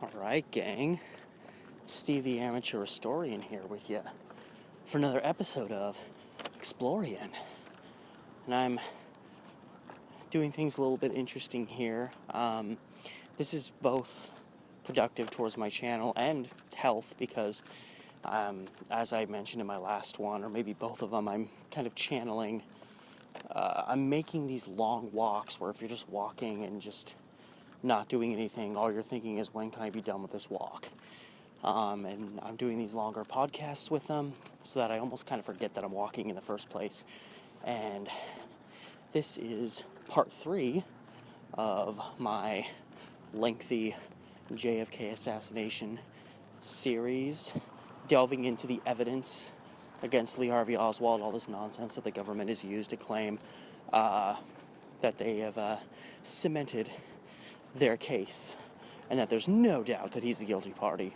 Alright, gang. Steve the Amateur Historian here with you for another episode of Explorian. And I'm doing things a little bit interesting here. This is both productive towards my channel and health because, as I mentioned in my last one, or maybe both of them, I'm kind of channeling. I'm making these long walks where if you're just walking and just not doing anything, all you're thinking is, when can I be done with this walk? And I'm doing these longer podcasts with them so that I almost kind of forget that I'm walking in the first place. And this is part 3 of my lengthy JFK Assassination series, delving into the evidence against Lee Harvey Oswald, all this nonsense that the government has used to claim that they have cemented their case, and that there's no doubt that he's the guilty party.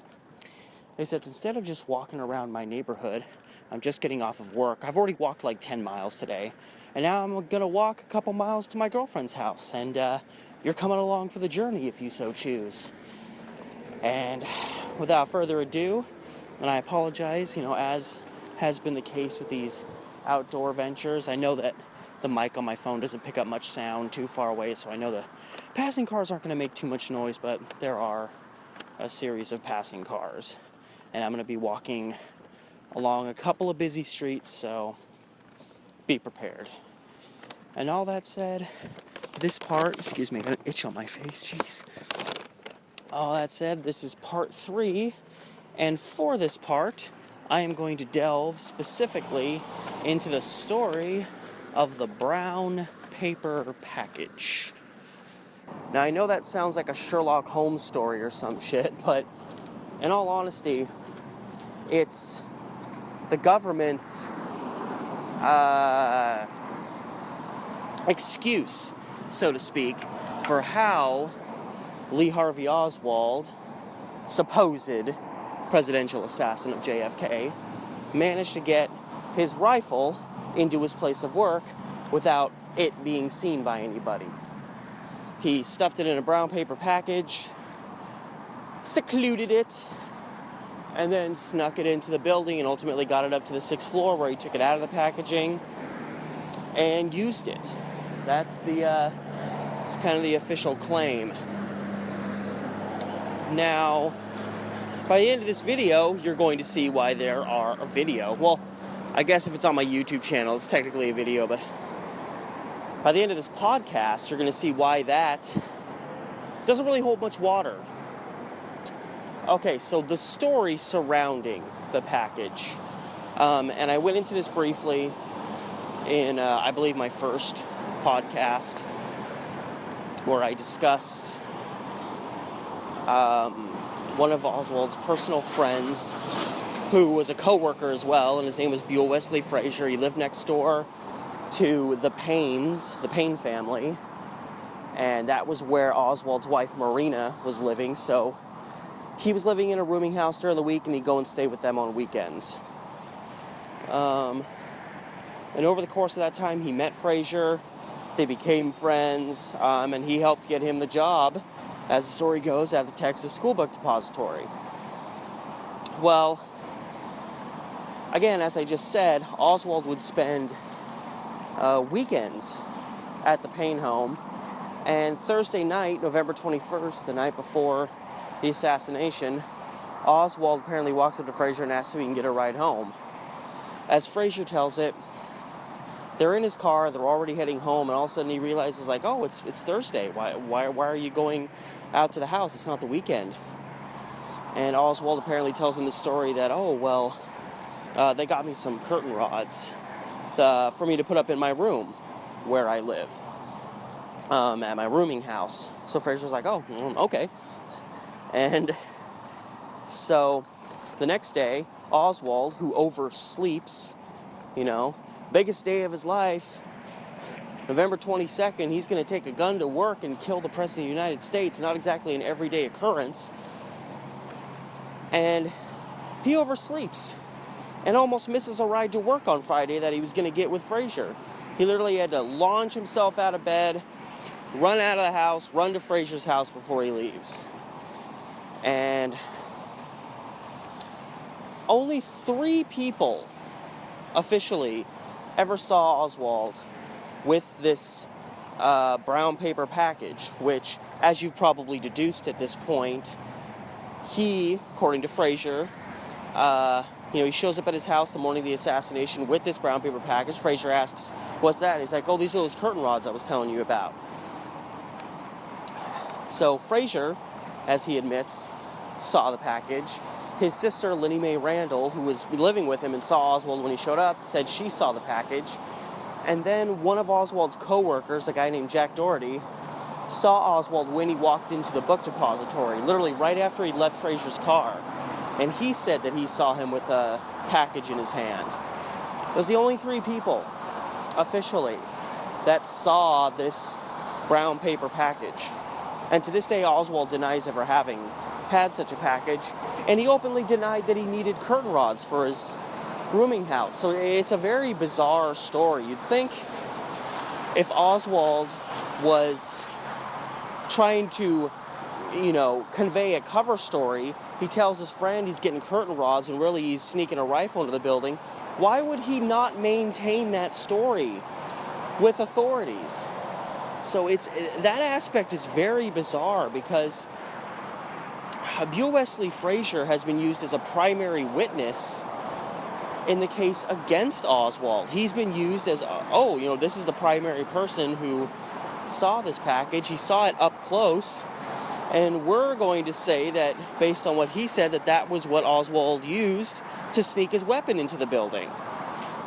Except instead of just walking around my neighborhood, I'm just getting off of work. I've already walked like 10 miles today, and now I'm gonna walk a couple miles to my girlfriend's house, and you're coming along for the journey if you so choose. And without further ado, and I apologize, as has been the case with these outdoor ventures, I know that the mic on my phone doesn't pick up much sound too far away, so I know the passing cars aren't going to make too much noise, but there are a series of passing cars. And I'm going to be walking along a couple of busy streets, so be prepared. And all that said, this part, excuse me, I got an itch on my face, jeez. All that said, this is part 3, and for this part, I am going to delve specifically into the story of the brown paper package. Now, I know that sounds like a Sherlock Holmes story or some shit, but in all honesty, it's the government's excuse, so to speak, for how Lee Harvey Oswald, supposed presidential assassin of JFK, managed to get his rifle into his place of work without it being seen by anybody. He stuffed it in a brown paper package, secluded it, and then snuck it into the building and ultimately got it up to the 6th floor where he took it out of the packaging and used it. That's it's kind of the official claim. Now, by the end of this video, you're going to see why there are a video. Well, I guess if it's on my YouTube channel, it's technically a video, but by the end of this podcast, you're going to see why that doesn't really hold much water. Okay, so the story surrounding the package, and I went into this briefly in, I believe, my first podcast, where I discussed one of Oswald's personal friends, who was a co-worker as well, and his name was Buell Wesley Frazier. He lived next door to the Payne family, and that was where Oswald's wife Marina was living, so he was living in a rooming house during the week, and he'd go and stay with them on weekends. And over the course of that time, he met Frazier, they became friends, and he helped get him the job, as the story goes, at the Texas School Book Depository. Well, again, as I just said, Oswald would spend weekends at the Payne home, and Thursday night, November 21st, the night before the assassination, Oswald apparently walks up to Frazier and asks if he can get a ride home. As Frazier tells it, they're in his car, they're already heading home, and all of a sudden he realizes, oh, it's Thursday. Why are you going out to the house? It's not the weekend. And Oswald apparently tells him the story that, they got me some curtain rods for me to put up in my room where I live, at my rooming house. So Frazier's like, okay. And so the next day, Oswald, who oversleeps, biggest day of his life, November 22nd, he's going to take a gun to work and kill the President of the United States. Not exactly an everyday occurrence. And he oversleeps and almost misses a ride to work on Friday that he was going to get with Frazier. He literally had to launch himself out of bed, run out of the house, run to Frazier's house before he leaves. And only 3 people officially ever saw Oswald with this brown paper package, which, as you've probably deduced at this point, he, according to Frazier, he shows up at his house the morning of the assassination with this brown paper package. Frazier asks, "What's that?" He's like, "Oh, these are those curtain rods I was telling you about." So Frazier, as he admits, saw the package. His sister, Linnie Mae Randall, who was living with him and saw Oswald when he showed up, said she saw the package. And then one of Oswald's co-workers, a guy named Jack Doherty, saw Oswald when he walked into the book depository, literally right after he left Frazier's car. And he said that he saw him with a package in his hand. Those are the only 3 people, officially, that saw this brown paper package. And to this day, Oswald denies ever having had such a package. And he openly denied that he needed curtain rods for his rooming house. So it's a very bizarre story. You'd think if Oswald was trying to, convey a cover story, he tells his friend he's getting curtain rods when really he's sneaking a rifle into the building. Why would he not maintain that story with authorities? So that aspect is very bizarre, because Buell Wesley Frazier has been used as a primary witness in the case against Oswald. He's been used as, this is the primary person who saw this package. He saw it up close. And we're going to say that, based on what he said, that was what Oswald used to sneak his weapon into the building.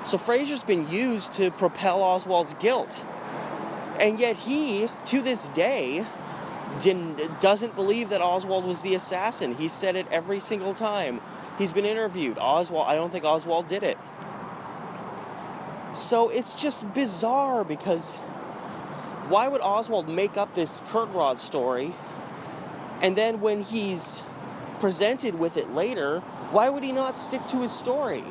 So Frazier's been used to propel Oswald's guilt. And yet he, to this day, doesn't believe that Oswald was the assassin. He said it every single time he's been interviewed. I don't think Oswald did it. So it's just bizarre, because why would Oswald make up this curtain rod story, and then when he's presented with it later, why would he not stick to his story?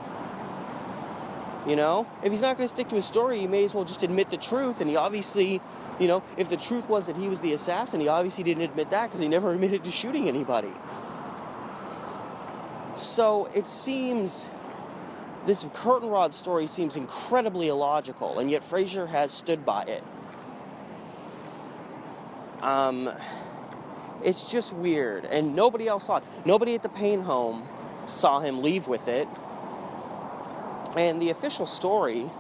If he's not going to stick to his story, he may as well just admit the truth. And he obviously, if the truth was that he was the assassin, he obviously didn't admit that, because he never admitted to shooting anybody. So it seems, this curtain rod story seems incredibly illogical, and yet Frazier has stood by it. It's just weird, and nobody else saw it. Nobody at the Payne home saw him leave with it. And the official story,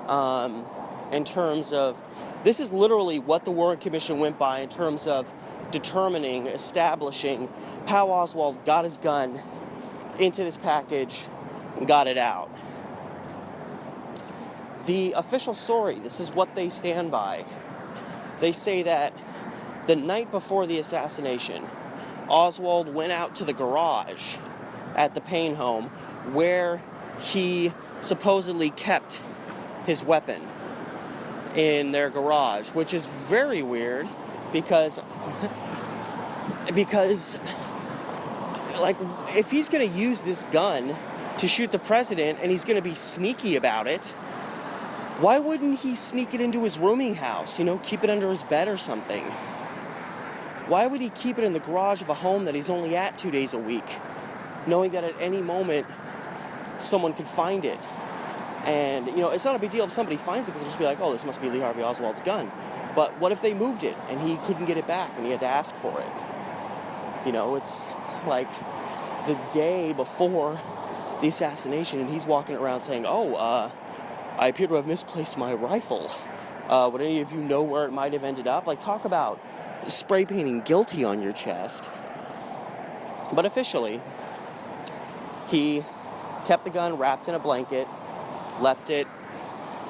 in terms of, this is literally what the Warren Commission went by in terms of establishing how Oswald got his gun into this package and got it out. The official story, this is what they stand by. They say that the night before the assassination, Oswald went out to the garage at the Payne home where he supposedly kept his weapon in their garage, which is very weird, because if he's going to use this gun to shoot the president and he's going to be sneaky about it, why wouldn't he sneak it into his rooming house, keep it under his bed or something? Why would he keep it in the garage of a home that he's only at 2 days a week, knowing that at any moment someone could find it? And, it's not a big deal if somebody finds it, because they'll just be like, oh, this must be Lee Harvey Oswald's gun. But what if they moved it and he couldn't get it back and he had to ask for it? It's like the day before the assassination, and he's walking around saying, I appear to have misplaced my rifle. Would any of you know where it might have ended up? Talk about spray painting guilty on your chest. But officially, he kept the gun wrapped in a blanket, left it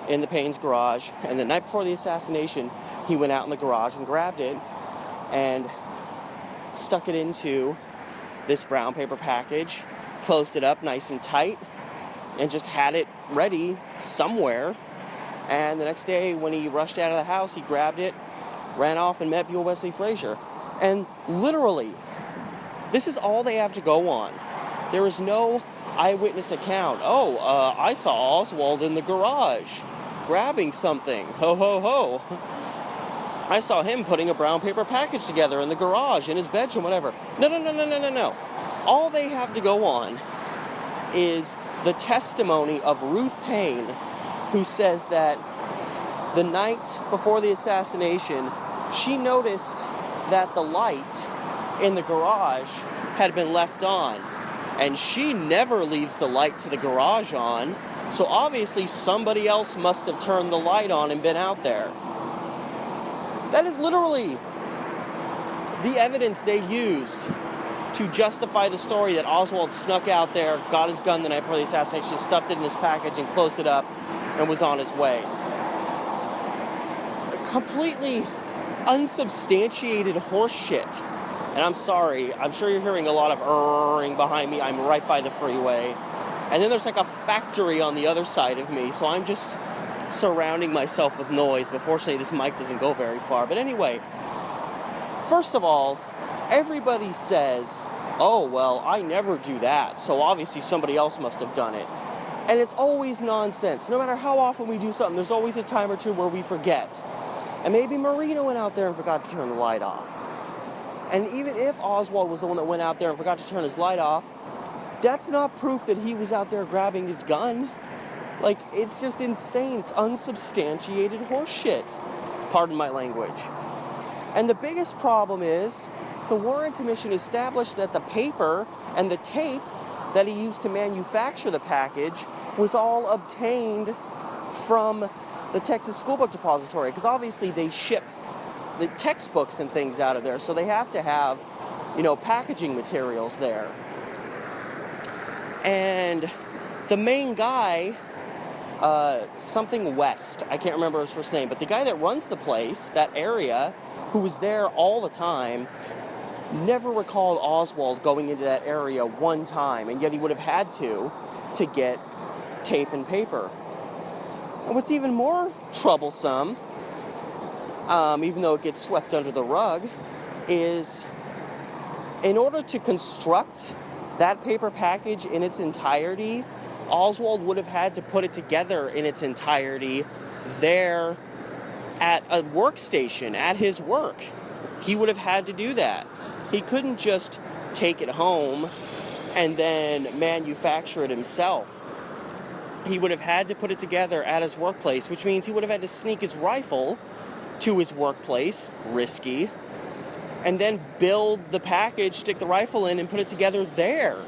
in the Payne's garage, and the night before the assassination, he went out in the garage and grabbed it and stuck it into this brown paper package, closed it up nice and tight, and just had it ready somewhere. And the next day, when he rushed out of the house, he grabbed it, ran off, and met Buell Wesley Frazier. And literally, this is all they have to go on. There is no eyewitness account. I saw Oswald in the garage grabbing something. Ho, ho, ho. I saw him putting a brown paper package together in the garage, in his bedroom, whatever. No. All they have to go on is the testimony of Ruth Payne, who says that the night before the assassination, she noticed that the light in the garage had been left on. And she never leaves the light to the garage on, so obviously somebody else must have turned the light on and been out there. That is literally the evidence they used to justify the story that Oswald snuck out there, got his gun the night before the assassination, stuffed it in his package and closed it up and was on his way. Completely unsubstantiated horse shit. And I'm sorry, I'm sure you're hearing a lot of erring behind me. I'm right by the freeway. And then there's like a factory on the other side of me, so I'm just surrounding myself with noise, but fortunately this mic doesn't go very far. But anyway, first of all, everybody says, oh, well, I never do that, so obviously somebody else must have done it. And it's always nonsense. No matter how often we do something, there's always a time or two where we forget. And maybe Marino went out there and forgot to turn the light off. And even if Oswald was the one that went out there and forgot to turn his light off, that's not proof that he was out there grabbing his gun. Like, it's just insane. It's unsubstantiated horseshit. Pardon my language. And the biggest problem is the Warren Commission established that the paper and the tape that he used to manufacture the package was all obtained from the Texas School Book Depository, because obviously they ship the textbooks and things out of there, so they have to have, packaging materials there. And the main guy, something West, I can't remember his first name, but the guy that runs the place, that area, who was there all the time, never recalled Oswald going into that area one time, and yet he would have had to get tape and paper. And what's even more troublesome, even though it gets swept under the rug, is in order to construct that paper package in its entirety, Oswald would have had to put it together in its entirety there at a workstation, at his work. He would have had to do that. He couldn't just take it home and then manufacture it himself. He would have had to put it together at his workplace, which means he would have had to sneak his rifle to his workplace, risky, and then build the package, stick the rifle in, and put it together there.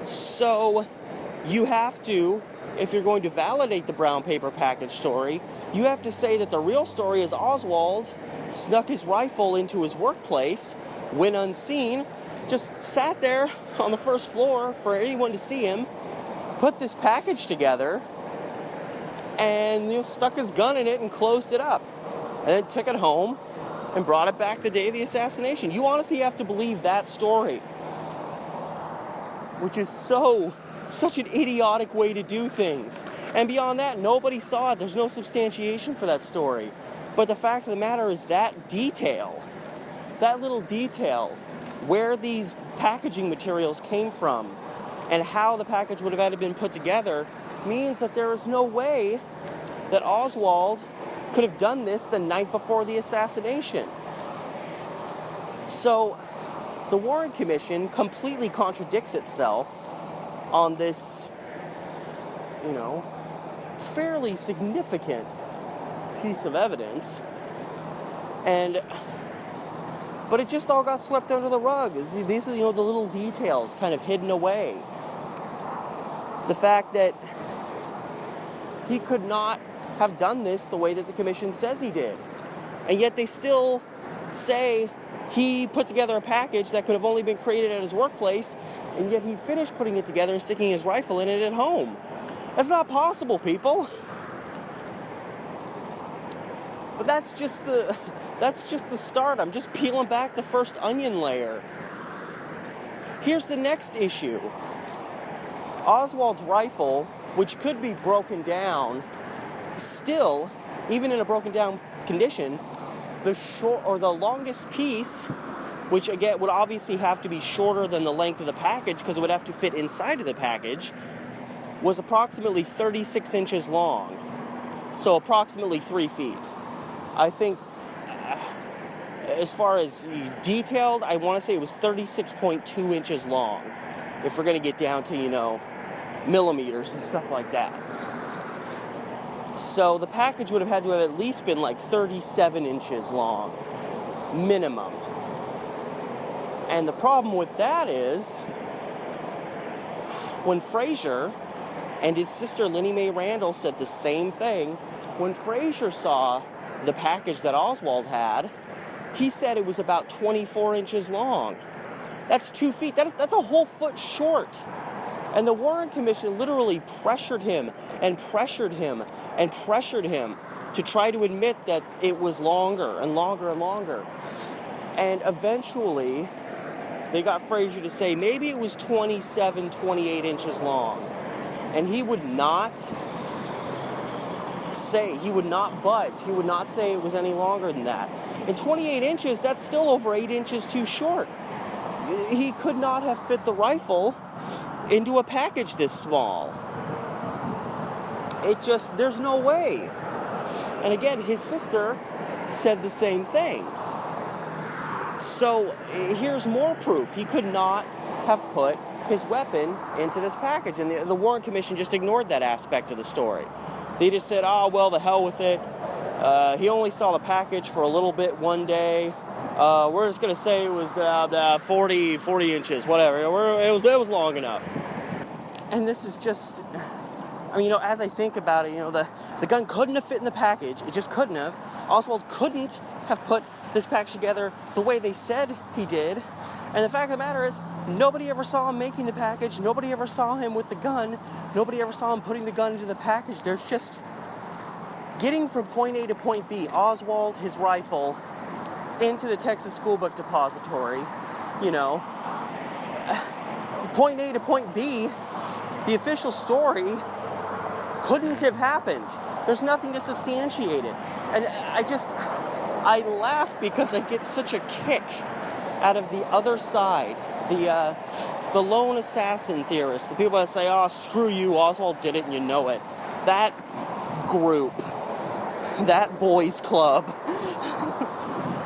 So you have to, if you're going to validate the brown paper package story, you have to say that the real story is Oswald snuck his rifle into his workplace, went unseen, just sat there on the first floor for anyone to see him, put this package together, and stuck his gun in it and closed it up. And then took it home and brought it back the day of the assassination. You honestly have to believe that story, which is such an idiotic way to do things. And beyond that, nobody saw it. There's no substantiation for that story. But the fact of the matter is that detail, that little detail, where these packaging materials came from and how the package would have had to been put together, means that there is no way that Oswald could have done this the night before the assassination. So the Warren Commission completely contradicts itself on this, fairly significant piece of evidence. But it just all got swept under the rug. These are, the little details kind of hidden away. The fact that he could not have done this the way that the commission says he did. And yet they still say he put together a package that could have only been created at his workplace, and yet he finished putting it together and sticking his rifle in it at home. That's not possible, people. But that's just the start. I'm just peeling back the first onion layer. Here's the next issue. Oswald's rifle, which could be broken down, still, even in a broken down condition, the longest piece, which again would obviously have to be shorter than the length of the package because it would have to fit inside of the package, was approximately 36 inches long. So approximately 3 feet. I think, as far as detailed, I want to say it was 36.2 inches long, if we're going to get down to, millimeters and stuff like that. So the package would have had to have at least been like 37 inches long, minimum. And the problem with that is, when Frazier and his sister Linnie Mae Randall said the same thing, when Frazier saw the package that Oswald had, he said it was about 24 inches long. That's 2 feet. That's a whole foot short. And the Warren Commission literally pressured him and pressured him and pressured him to try to admit that it was longer and longer and longer. And eventually, they got Frazier to say maybe it was 27, 28 inches long. And he would not budge. He would not say it was any longer than that. And 28 inches, that's still over 8 inches too short. He could not have fit the rifle into a package this small. There's no way. And again, his sister said the same thing. So here's more proof. He could not have put his weapon into this package. And the Warren Commission just ignored that aspect of the story. They just said, oh, well, the hell with it. He only saw the package for a little bit one day. We're just going to say it was 40 inches, whatever. It was long enough. And this is just, as I think about it, the gun couldn't have fit in the package. It just couldn't have. Oswald couldn't have put this package together the way they said he did. And the fact of the matter is, nobody ever saw him making the package. Nobody ever saw him with the gun. Nobody ever saw him putting the gun into the package. There's just getting from point A to point B, Oswald, his rifle, into the Texas School Book Depository, point A to point B, the official story couldn't have happened. There's nothing to substantiate it. And I laugh because I get such a kick out of the other side, the lone assassin theorists, the people that say, oh, screw you, Oswald did it and you know it. That group, that boys club,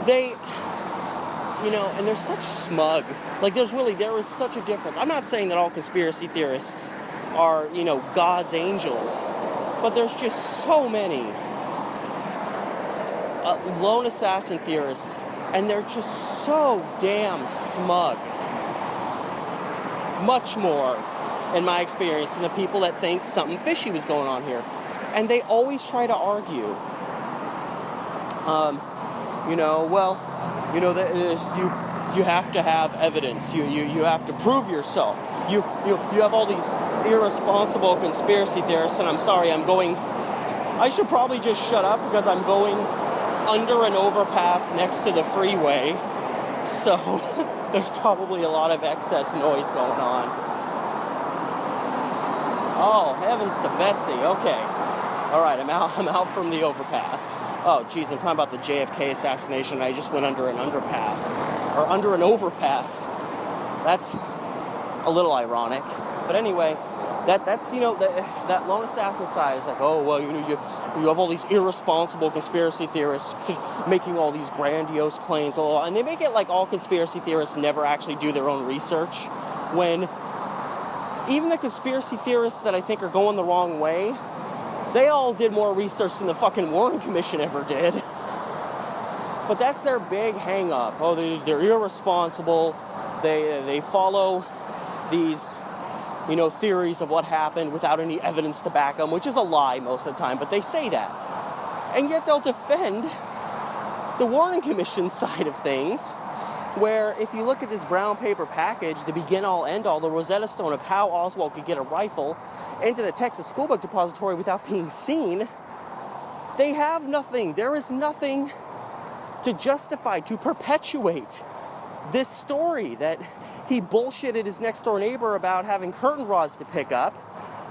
they, and they're such smug. Like, there is such a difference. I'm not saying that all conspiracy theorists are, God's angels, but there's just so many lone assassin theorists, and they're just so damn smug. Much more, in my experience, than the people that think something fishy was going on here. And they always try to argue, you have to have evidence. You have to prove yourself. You have all these irresponsible conspiracy theorists, and I'm sorry, I should probably just shut up because I'm going under an overpass next to the freeway, so there's probably a lot of excess noise going on. Oh, heavens to Betsy. Okay. All right, I'm out from the overpass. Oh, geez, I'm talking about the JFK assassination. I just went under an underpass, or under an overpass. That's a little ironic. But anyway, that's that lone assassin side is like, oh, well, you have all these irresponsible conspiracy theorists making all these grandiose claims, and they make it like all conspiracy theorists never actually do their own research, when even the conspiracy theorists that I think are going the wrong way, they all did more research than the fucking Warren Commission ever did. But that's their big hang-up. Oh, they're irresponsible. They follow these, theories of what happened without any evidence to back them, which is a lie most of the time, but they say that. And yet they'll defend the Warren Commission side of things, where if you look at this brown paper package, the begin-all, end-all, the Rosetta Stone of how Oswald could get a rifle into the Texas School Book Depository without being seen, they have nothing. There is nothing to justify, to perpetuate this story that he bullshitted his next-door neighbor about having curtain rods to pick up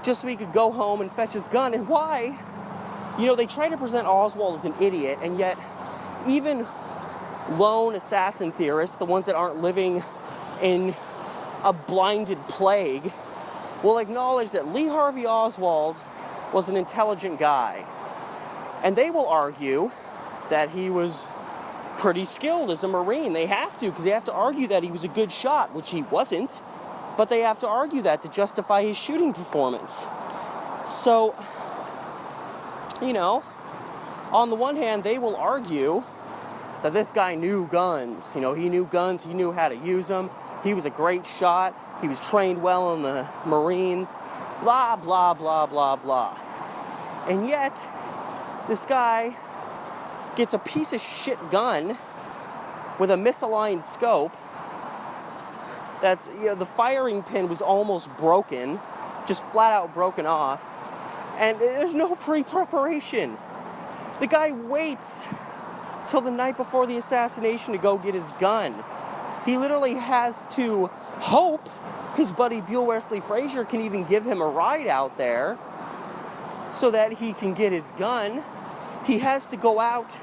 just so he could go home and fetch his gun. And why? They try to present Oswald as an idiot, and yet even lone assassin theorists, the ones that aren't living in a blinded plague, will acknowledge that Lee Harvey Oswald was an intelligent guy. And they will argue that he was pretty skilled as a Marine. They have to, because they have to argue that he was a good shot, which he wasn't, but they have to argue that to justify his shooting performance. So, you know, on the one hand, they will argue that this guy knew guns. You know, he knew guns, he knew how to use them, he was a great shot, he was trained well in the Marines, blah, blah, blah, blah, blah. And yet, this guy gets a piece of shit gun with a misaligned scope that's, you know, the firing pin was almost broken, just flat out broken off, and there's no pre-preparation. The guy waits till the night before the assassination to go get his gun. He literally has to hope his buddy Buell Wesley Frazier can even give him a ride out there so that he can get his gun. He has to go out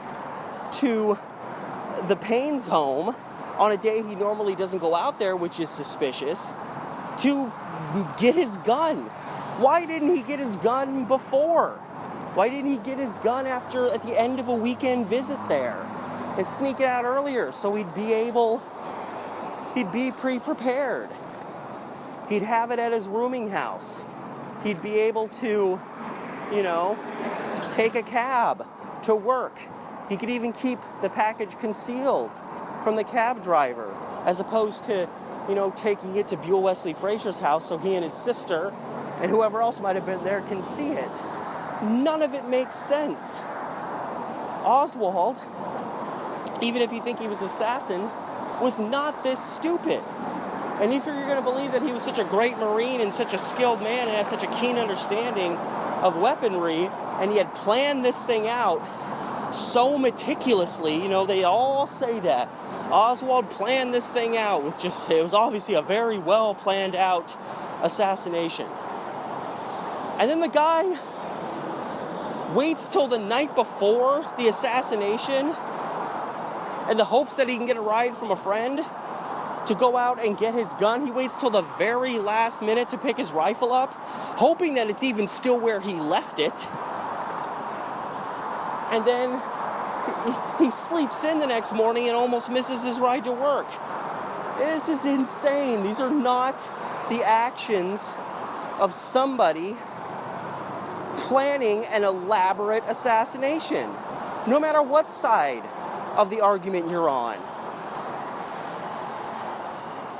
to the Payne's home on a day he normally doesn't go out there, which is suspicious, to get his gun. Why didn't he get his gun before? Why didn't he get his gun at the end of a weekend visit there and sneak it out earlier so he'd be pre-prepared? He'd have it at his rooming house. He'd be able to, you know, take a cab to work. He could even keep the package concealed from the cab driver, as opposed to, you know, taking it to Buell Wesley Frazier's house so he and his sister and whoever else might have been there can see it. None of it makes sense. Oswald, even if you think he was an assassin, was not this stupid. And if you're going to believe that he was such a great Marine and such a skilled man and had such a keen understanding of weaponry, and he had planned this thing out so meticulously, you know, they all say that. Oswald planned this thing out with it was obviously a very well planned out assassination. And then the guy waits till the night before the assassination in the hopes that he can get a ride from a friend to go out and get his gun. He waits till the very last minute to pick his rifle up, hoping that it's even still where he left it. And then he sleeps in the next morning and almost misses his ride to work. This is insane. These are not the actions of somebody planning an elaborate assassination, no matter what side of the argument you're on.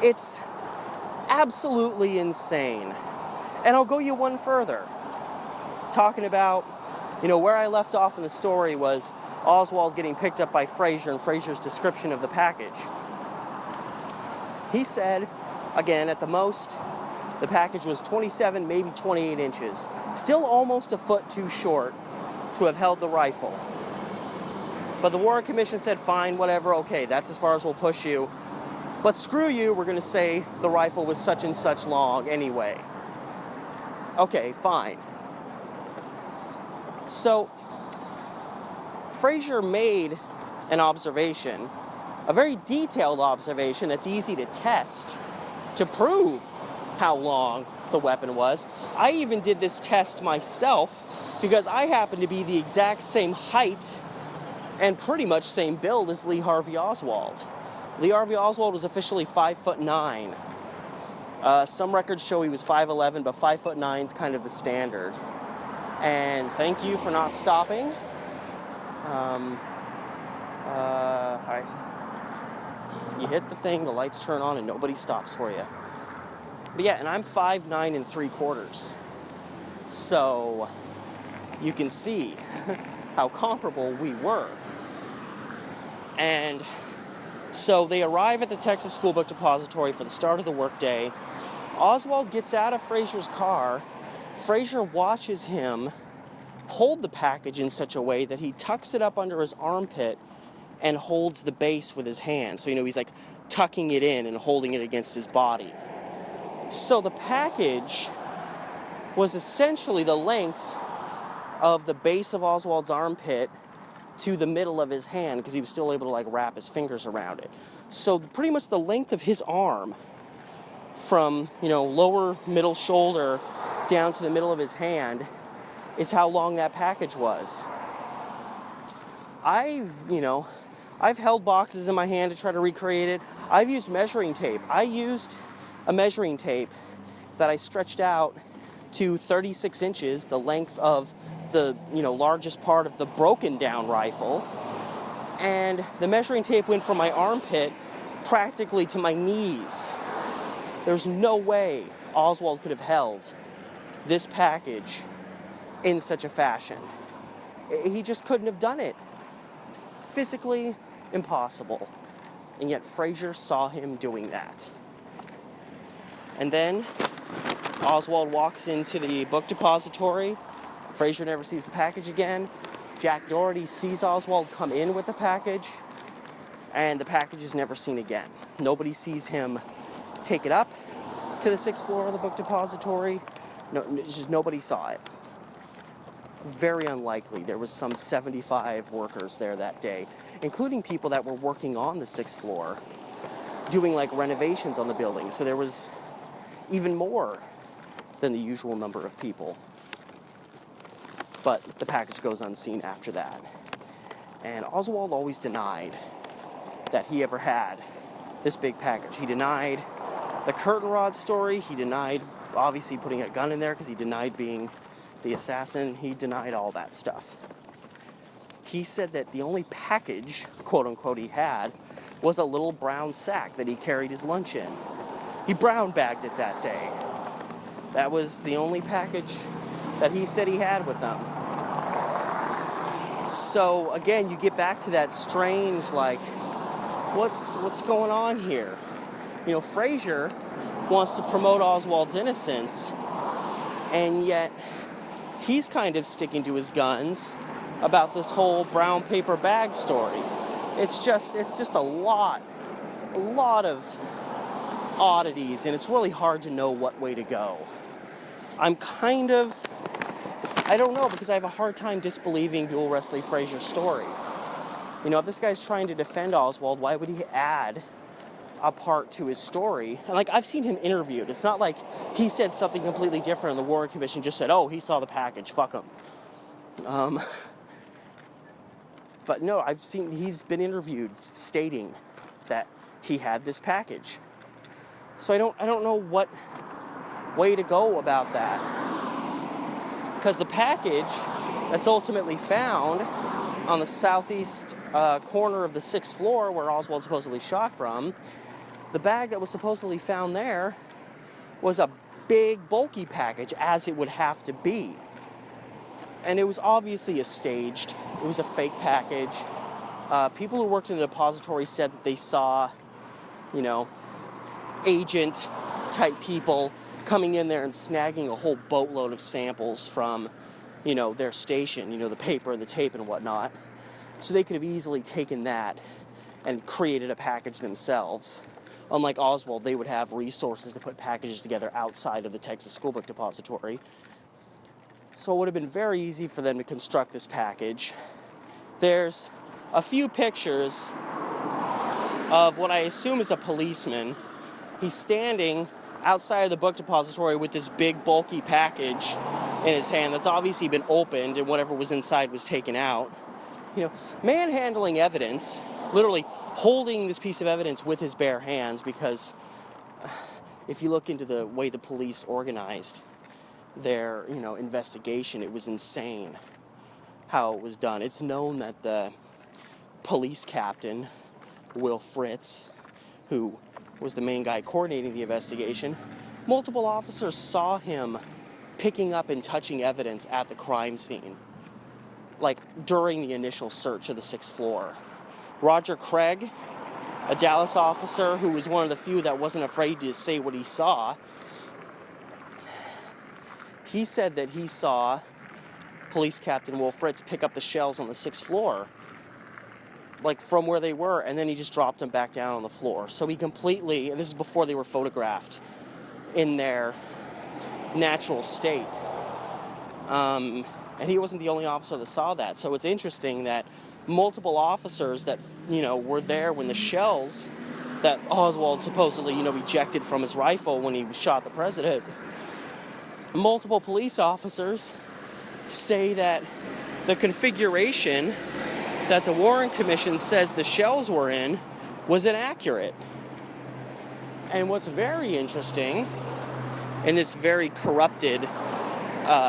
It's absolutely insane. And I'll go you one further. Talking about, you know, where I left off in the story was Oswald getting picked up by Frazier and Frazier's description of the package. He said, again, at the most, the package was 27, maybe 28 inches. Still almost a foot too short to have held the rifle. But the Warren Commission said, fine, whatever, okay, that's as far as we'll push you. But screw you, we're going to say the rifle was such and such long anyway. Okay, fine. So, Frazier made an observation, a very detailed observation that's easy to test, to prove how long the weapon was. I even did this test myself because I happen to be the exact same height and pretty much same build as Lee Harvey Oswald. Lee Harvey Oswald was officially 5'9". Some records show he was 5'11", but 5'9" is kind of the standard. And thank you for not stopping. Alright. You hit the thing, the lights turn on, and nobody stops for you. But yeah, and I'm 5'9"3/4. So you can see how comparable we were. And so they arrive at the Texas School Book Depository for the start of the workday. Oswald gets out of Frazier's car. Frazier watches him hold the package in such a way that he tucks it up under his armpit and holds the base with his hand. So, you know, he's like tucking it in and holding it against his body. So the package was essentially the length of the base of Oswald's armpit to the middle of his hand, because he was still able to like wrap his fingers around it. So pretty much the length of his arm from, you know, lower middle shoulder down to the middle of his hand is how long that package was. I've held boxes in my hand to try to recreate it. I've used measuring tape. I used a measuring tape that I stretched out to 36 inches, the length of the, largest part of the broken down rifle. And the measuring tape went from my armpit practically to my knees. There's no way Oswald could have held this package in such a fashion. He just couldn't have done it. Physically impossible. And yet Frazier saw him doing that. And then Oswald walks into the book depository. Frazier never sees the package again. Jack Doherty sees Oswald come in with the package, and the package is never seen again. Nobody sees him take it up to the 6th floor of the book depository. No, just nobody saw it. Very unlikely. There was some 75 workers there that day, including people that were working on the 6th floor, doing like renovations on the building. So there was even more than the usual number of people. But the package goes unseen after that. And Oswald always denied that he ever had this big package. He denied the curtain rod story. He denied, obviously, putting a gun in there because he denied being the assassin. He denied all that stuff. He said that the only package, quote unquote, he had was a little brown sack that he carried his lunch in. He brown bagged it that day. That was the only package that he said he had with them. So again, you get back to that strange, what's going on here? Frazier wants to promote Oswald's innocence, and yet he's kind of sticking to his guns about this whole brown paper bag story. It's just a lot of oddities, and it's really hard to know what way to go. I don't know, because I have a hard time disbelieving Buell Wesley Frazier's story. If this guy's trying to defend Oswald, why would he add a part to his story? And I've seen him interviewed. It's not like he said something completely different and the Warren Commission just said, oh, he saw the package, fuck him. But no, he's been interviewed stating that he had this package. So I don't know what way to go about that. Because the package that's ultimately found on the southeast corner of the 6th floor where Oswald supposedly shot from, the bag that was supposedly found there was a big, bulky package, as it would have to be. And it was obviously it was a fake package. People who worked in the depository said that they saw, agent-type people coming in there and snagging a whole boatload of samples from, their station, the paper and the tape and whatnot. So they could have easily taken that and created a package themselves. Unlike Oswald, they would have resources to put packages together outside of the Texas School Book Depository. So it would have been very easy for them to construct this package. There's a few pictures of what I assume is a policeman. He's standing outside of the book depository with this big, bulky package in his hand that's obviously been opened and whatever was inside was taken out. Manhandling evidence, literally holding this piece of evidence with his bare hands, because if you look into the way the police organized their, investigation, it was insane how it was done. It's known that the police captain, Will Fritz, who was the main guy coordinating the investigation, multiple officers saw him picking up and touching evidence at the crime scene, during the initial search of the 6th floor. Roger Craig, a Dallas officer who was one of the few that wasn't afraid to say what he saw, he said that he saw Police Captain Will Fritz pick up the shells on the 6th floor, from where they were, and then he just dropped them back down on the floor. So he completely, and this is before they were photographed in their natural state. And he wasn't the only officer that saw that. So it's interesting that multiple officers that, were there when the shells that Oswald supposedly, ejected from his rifle when he shot the president, multiple police officers say that the configuration that the Warren Commission says the shells were in was inaccurate. And what's very interesting in this very corrupted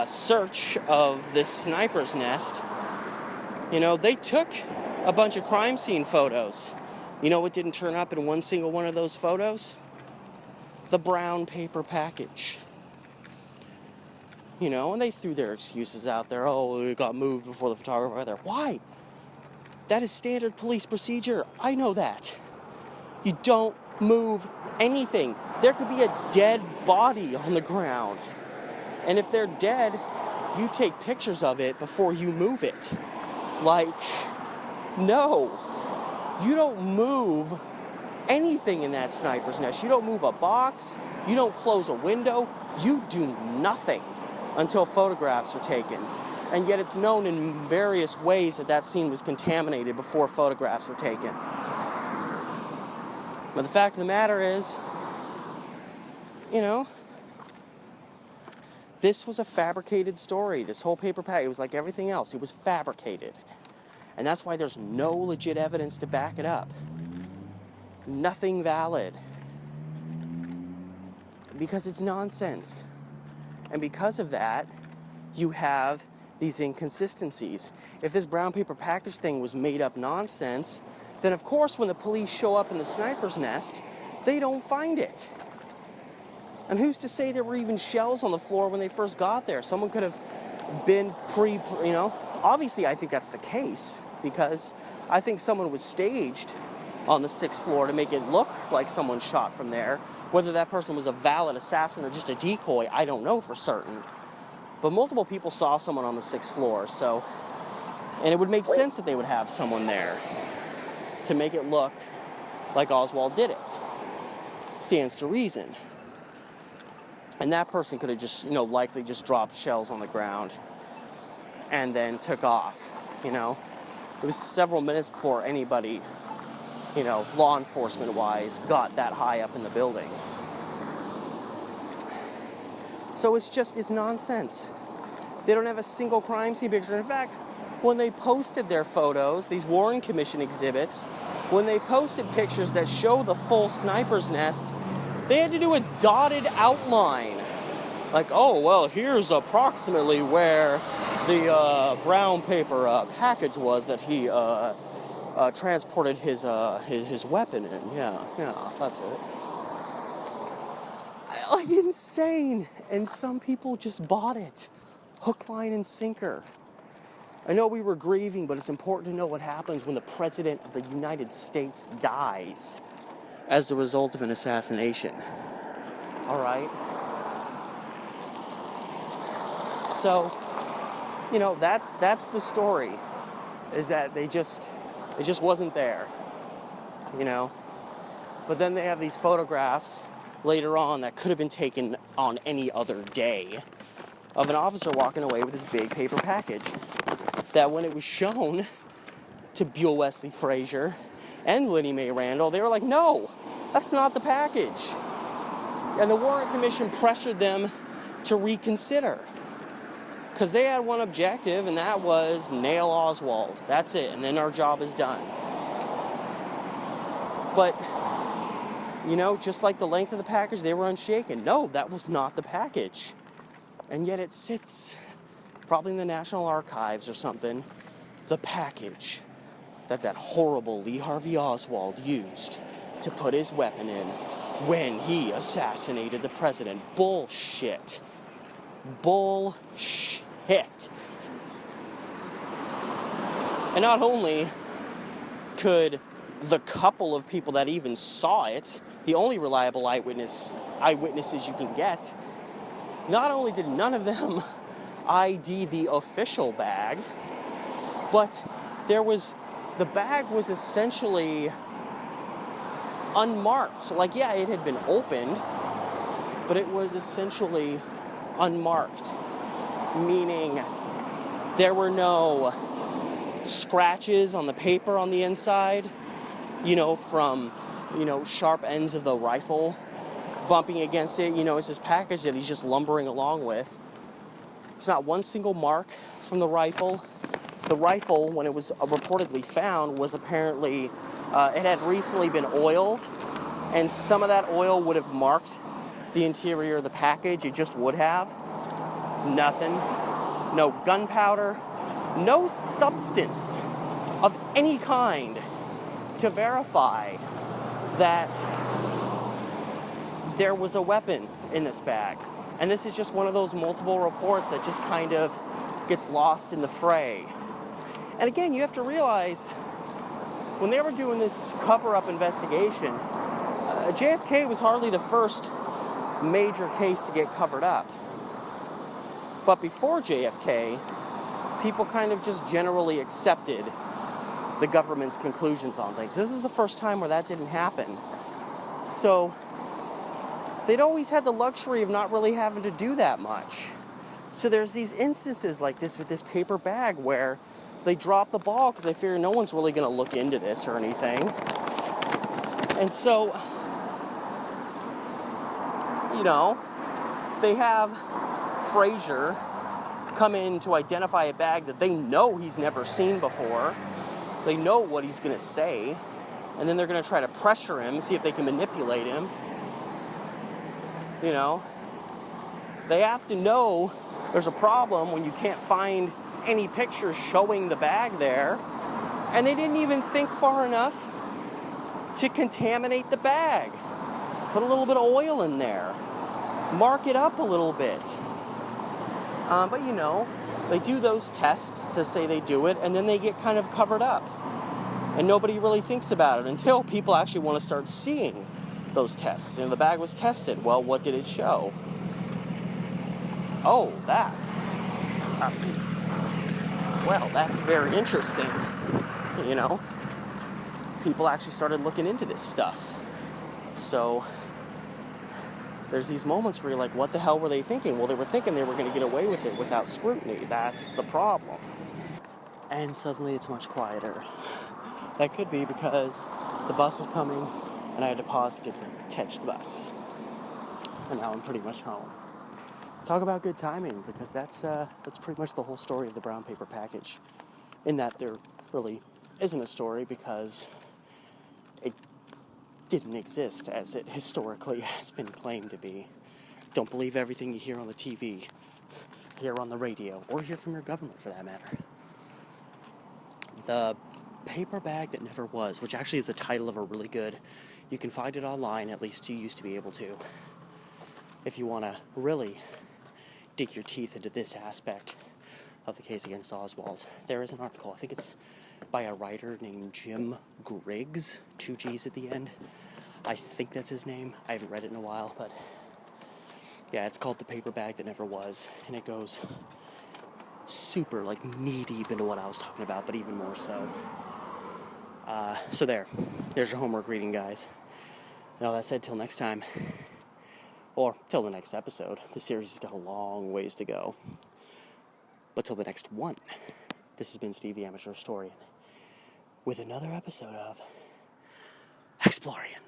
search of this sniper's nest, they took a bunch of crime scene photos. You know what didn't turn up in one single one of those photos? The brown paper package. And they threw their excuses out there. Oh, it got moved before the photographer got there. Why? That is standard police procedure. I know that. You don't move anything. There could be a dead body on the ground. And if they're dead, you take pictures of it before you move it. No. You don't move anything in that sniper's nest. You don't move a box. You don't close a window. You do nothing until photographs are taken. And yet it's known in various ways that scene was contaminated before photographs were taken. But the fact of the matter is, this was a fabricated story. This whole paper pack, it was like everything else. It was fabricated. And that's why there's no legit evidence to back it up. Nothing valid. Because it's nonsense. And because of that, you have these inconsistencies. If this brown paper package thing was made up nonsense, then of course when the police show up in the sniper's nest, they don't find it. And who's to say there were even shells on the floor when they first got there? Someone could have been Obviously I think that's the case, because I think someone was staged on the 6th floor to make it look like someone shot from there. Whether that person was a valid assassin or just a decoy, I don't know for certain. But multiple people saw someone on the 6th floor, and it would make sense that they would have someone there to make it look like Oswald did it. Stands to reason. And that person could have just, likely just dropped shells on the ground and then took off, It was several minutes before anybody, law enforcement-wise, got that high up in the building. So it's nonsense. They don't have a single crime scene picture. In fact, when they posted their photos, these Warren Commission exhibits, when they posted pictures that show the full sniper's nest, they had to do a dotted outline. Here's approximately where the brown paper package was that he transported his weapon in. Yeah, that's it. Insane. And some people just bought it. Hook, line, and sinker. I know we were grieving, but it's important to know what happens when the President of the United States dies as a result of an assassination. All right? So, that's the story, is that it just wasn't there, But then they have these photographs later on that could have been taken on any other day of an officer walking away with this big paper package that when it was shown to Buell Wesley Frazier and Lenny Mae Randall, they were like, no, that's not the package. And the Warren Commission pressured them to reconsider because they had one objective, and that was nail Oswald. That's it, and then our job is done. But just like the length of the package, they were unshaken. No, that was not the package. And yet it sits probably in the National Archives or something, the package that horrible Lee Harvey Oswald used to put his weapon in when he assassinated the president. Bullshit. Bullshit. And not only could the couple of people that even saw it, the only reliable eyewitnesses you can get, not only did none of them ID the official bag, but the bag was essentially unmarked. It had been opened, but it was essentially unmarked, meaning there were no scratches on the paper on the inside, from, sharp ends of the rifle bumping against it. It's this package that he's just lumbering along with. There's not one single mark from the rifle. the rifle, when it was reportedly found, was apparently, it had recently been oiled, and some of that oil would have marked the interior of the package. It just would have. Nothing. No gunpowder. No substance of any kind to verify that there was a weapon in this bag. And this is just one of those multiple reports that just kind of gets lost in the fray. And again, you have to realize, when they were doing this cover-up investigation, JFK was hardly the first major case to get covered up. But before JFK, people kind of just generally accepted the government's conclusions on things. This is the first time where that didn't happen. So they'd always had the luxury of not really having to do that much. So there's these instances like this with this paper bag where they drop the ball because they figure no one's really going to look into this or anything. And so, you know, they have Frazier come in to identify a bag that they know he's never seen before. They know what he's going to say. And then they're going to try to pressure him, see if they can manipulate him. You know, they have to know there's a problem when you can't find any pictures showing the bag there. And they didn't even think far enough to contaminate the bag. Put a little bit of oil in there. Mark it up a little bit. But you know, they do those tests to say they do it, and then they get kind of covered up. And nobody really thinks about it until people actually want to start seeing those tests. You know, the bag was tested. Well, what did it show? Oh, that. Well, that's very interesting. You know, people actually started looking into this stuff. So there's these moments where you're like, what the hell were they thinking? Well, they were thinking they were going to get away with it without scrutiny. That's the problem. And suddenly it's much quieter. That could be because the bus was coming and I had to pause to catch the bus. And now I'm pretty much home. Talk about good timing, because that's pretty much the whole story of the brown paper package. In that there really isn't a story, because it didn't exist as it historically has been claimed to be. Don't believe everything you hear on the TV, hear on the radio, or hear from your government for that matter. The paper bag that never was, which actually is the title of a really good, you can find it online, at least you used to be able to, if you want to really dig your teeth into this aspect of the case against Oswald. There is an article, I think it's by a writer named Jim Griggs, 2 G's at the end. I think that's his name. I haven't read it in a while, but yeah, it's called The Paper Bag That Never Was, and it goes super, like, knee-deep into what I was talking about, but even more so. So there's your homework reading, guys. And all that said, till next time, or till the next episode. The series has got a long ways to go. But till the next one, this has been Steve the Amateur Historian with another episode of Explorian.